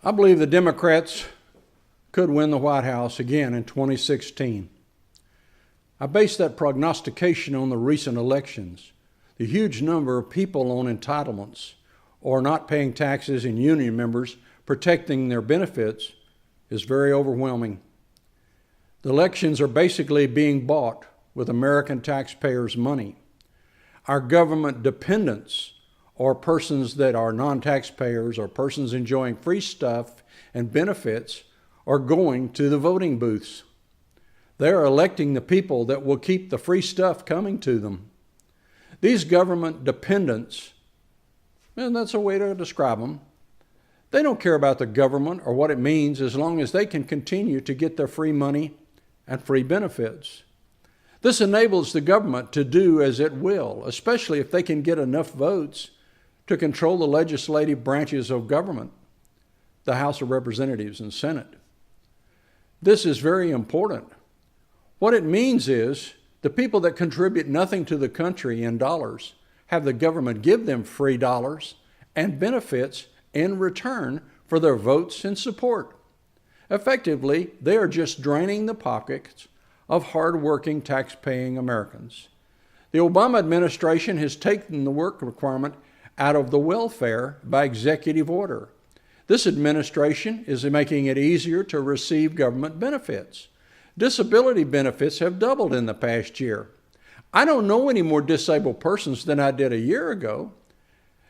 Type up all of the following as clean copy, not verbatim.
I believe the Democrats could win the White House again in 2016. I base that prognostication on the recent elections. The huge number of people on entitlements or not paying taxes and union members protecting their benefits is very overwhelming. The elections are basically being bought with American taxpayers' money. Our government dependents, or persons that are non-taxpayers or persons enjoying free stuff and benefits, are going to the voting booths. They are electing the people that will keep the free stuff coming to them. These government dependents, and that's a way to describe them, they don't care about the government or what it means as long as they can continue to get their free money and free benefits. This enables the government to do as it will, especially if they can get enough votes to control the legislative branches of government, the House of Representatives and Senate. This is very important. What it means is the people that contribute nothing to the country in dollars have the government give them free dollars and benefits in return for their votes and support. Effectively, they are just draining the pockets of hard-working, tax-paying Americans. The Obama administration has taken the work requirement out of the welfare by executive order. This administration is making it easier to receive government benefits. Disability benefits have doubled in the past year. I don't know any more disabled persons than I did a year ago.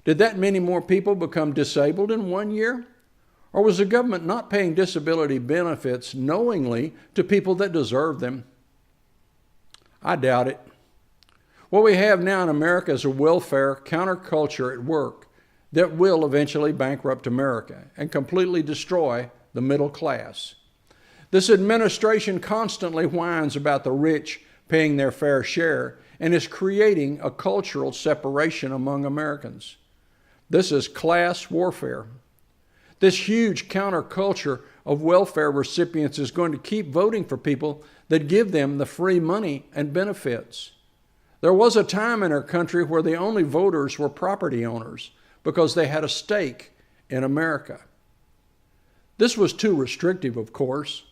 Did that many more people become disabled in 1 year? Or was the government not paying disability benefits knowingly to people that deserve them? I doubt it. What we have now in America is a welfare counterculture at work that will eventually bankrupt America and completely destroy the middle class. This administration constantly whines about the rich paying their fair share and is creating a cultural separation among Americans. This is class warfare. This huge counterculture of welfare recipients is going to keep voting for people that give them the free money and benefits. There was a time in our country where the only voters were property owners because they had a stake in America. This was too restrictive, of course.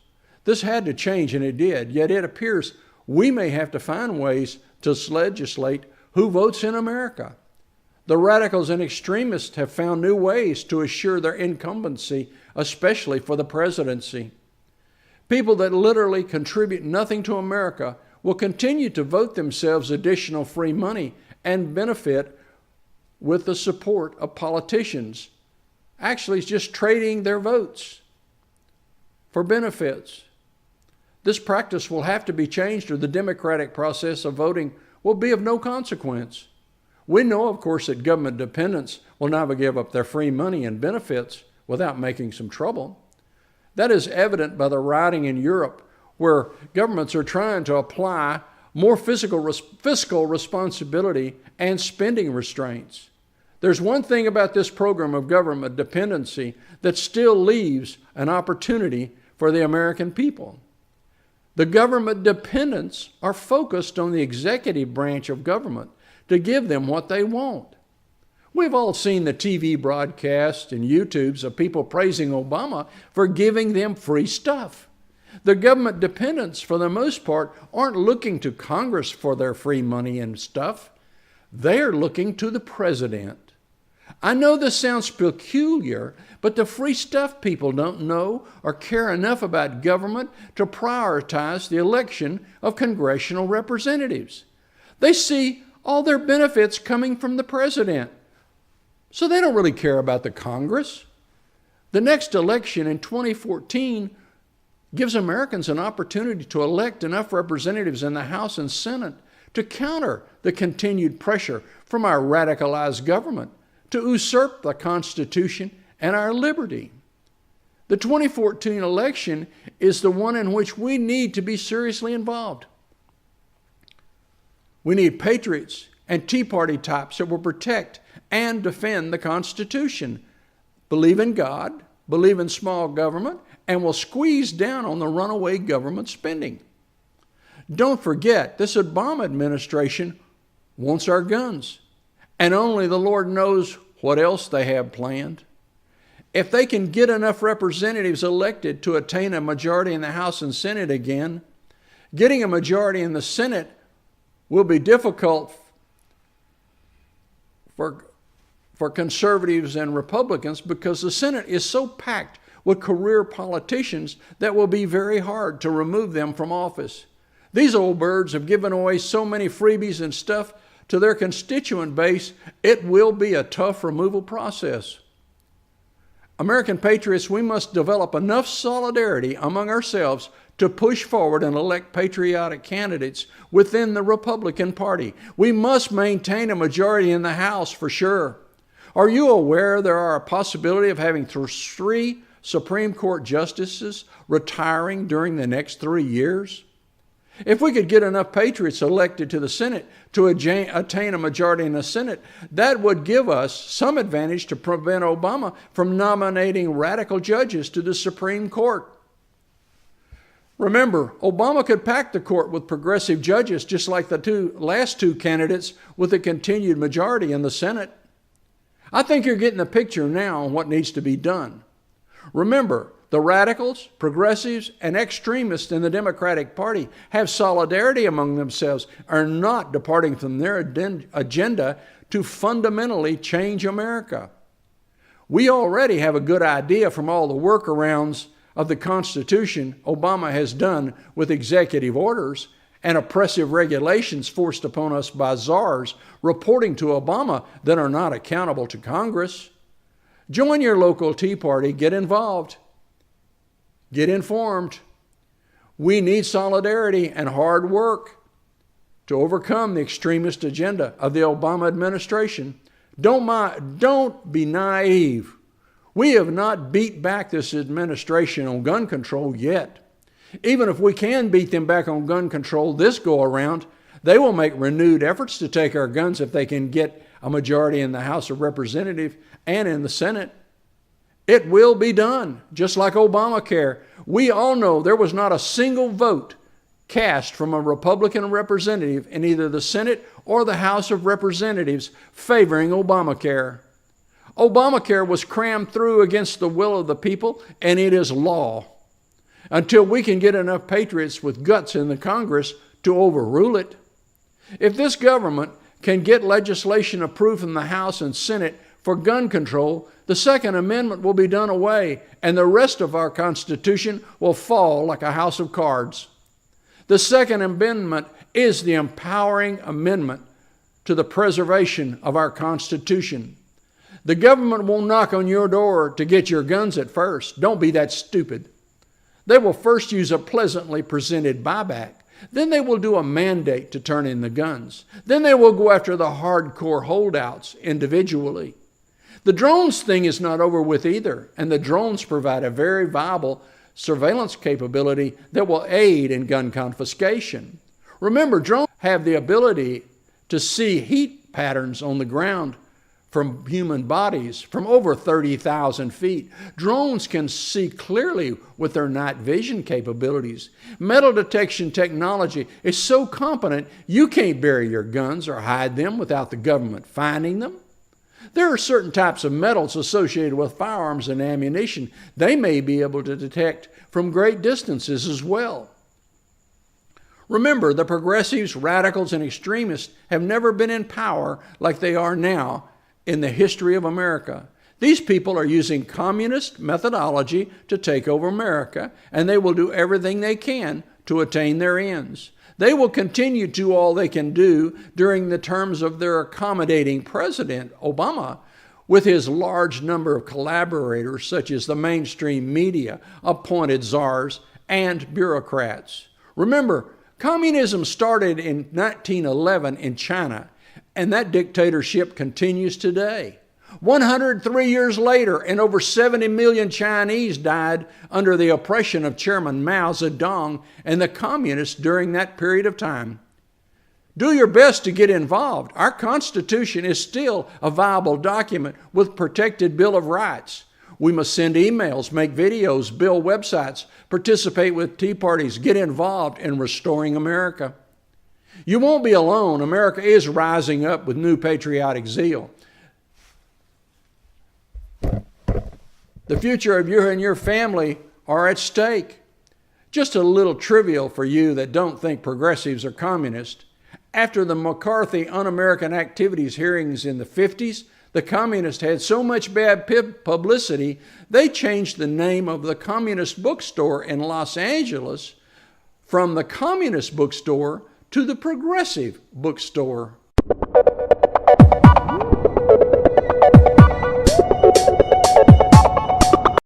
This had to change, and it did. Yet it appears we may have to find ways to legislate who votes in America. The radicals and extremists have found new ways to assure their incumbency, especially for the presidency. People that literally contribute nothing to America will continue to vote themselves additional free money and benefit with the support of politicians. Actually, it's just trading their votes for benefits. This practice will have to be changed or the democratic process of voting will be of no consequence. We know, of course, that government dependents will never give up their free money and benefits without making some trouble. That is evident by the rioting in Europe, where governments are trying to apply more fiscal responsibility and spending restraints. There's one thing about this program of government dependency that still leaves an opportunity for the American people. The government dependents are focused on the executive branch of government to give them what they want. We've all seen the TV broadcasts and YouTubes of people praising Obama for giving them free stuff. The government dependents, for the most part, aren't looking to Congress for their free money and stuff. They're looking to the president. I know this sounds peculiar, but the free stuff people don't know or care enough about government to prioritize the election of congressional representatives. They see all their benefits coming from the president, so they don't really care about the Congress. The next election in 2014 gives Americans an opportunity to elect enough representatives in the House and Senate to counter the continued pressure from our radicalized government to usurp the Constitution and our liberty. The 2014 election is the one in which we need to be seriously involved. We need patriots and Tea Party types that will protect and defend the Constitution, believe in God, believe in small government, and will squeeze down on the runaway government spending. Don't forget, this Obama administration wants our guns, and only the Lord knows what else they have planned. If they can get enough representatives elected to attain a majority in the House and Senate again, getting a majority in the Senate will be difficult for conservatives and Republicans because the Senate is so packed with career politicians that will be very hard to remove them from office. These old birds have given away so many freebies and stuff to their constituent base, it will be a tough removal process. American patriots, we must develop enough solidarity among ourselves to push forward and elect patriotic candidates within the Republican Party. We must maintain a majority in the House for sure. Are you aware there are a possibility of having 3 Supreme Court justices retiring during the next 3 years? If we could get enough patriots elected to the Senate to attain a majority in the Senate, that would give us some advantage to prevent Obama from nominating radical judges to the Supreme Court. Remember, Obama could pack the court with progressive judges just like the last two candidates with a continued majority in the Senate. I think you're getting the picture now on what needs to be done. Remember, the radicals, progressives, and extremists in the Democratic Party have solidarity among themselves, are not departing from their agenda to fundamentally change America. We already have a good idea from all the workarounds of the Constitution Obama has done with executive orders and oppressive regulations forced upon us by czars reporting to Obama that are not accountable to Congress. Join your local Tea Party, get involved. Get informed. We need solidarity and hard work to overcome the extremist agenda of the Obama administration. Don't be naive. We have not beat back this administration on gun control yet. Even if we can beat them back on gun control this go around, they will make renewed efforts to take our guns if they can get a majority in the House of Representatives and in the Senate. It will be done, just like Obamacare. We all know there was not a single vote cast from a Republican representative in either the Senate or the House of Representatives favoring Obamacare. Obamacare was crammed through against the will of the people, and it is law. Until we can get enough patriots with guts in the Congress to overrule it. If this government can get legislation approved in the House and Senate for gun control, the Second Amendment will be done away, and the rest of our Constitution will fall like a house of cards. The Second Amendment is the empowering amendment to the preservation of our Constitution. The government will knock on your door to get your guns at first. Don't be that stupid. They will first use a pleasantly presented buyback. Then they will do a mandate to turn in the guns. Then they will go after the hardcore holdouts individually. The drones thing is not over with either, and the drones provide a very viable surveillance capability that will aid in gun confiscation. Remember, drones have the ability to see heat patterns on the ground from human bodies from over 30,000 feet. Drones can see clearly with their night vision capabilities. Metal detection technology is so competent you can't bury your guns or hide them without the government finding them. There are certain types of metals associated with firearms and ammunition they may be able to detect from great distances as well. Remember, the progressives, radicals, and extremists have never been in power like they are now in the history of America. These people are using communist methodology to take over America, and they will do everything they can to attain their ends. They will continue to do all they can do during the terms of their accommodating President Obama with his large number of collaborators such as the mainstream media, appointed czars, and bureaucrats. Remember, communism started in 1911 in China, and that dictatorship continues today. 103 years later, and over 70 million Chinese died under the oppression of Chairman Mao Zedong and the communists during that period of time. Do your best to get involved. Our Constitution is still a viable document with protected Bill of Rights. We must send emails, make videos, build websites, participate with tea parties, get involved in restoring America. You won't be alone. America is rising up with new patriotic zeal. The future of you and your family are at stake. Just a little trivial for you that don't think progressives are communist. After the McCarthy Un-American Activities hearings in the 50s, the communists had so much bad publicity, they changed the name of the communist bookstore in Los Angeles from the Communist Bookstore to the Progressive Bookstore.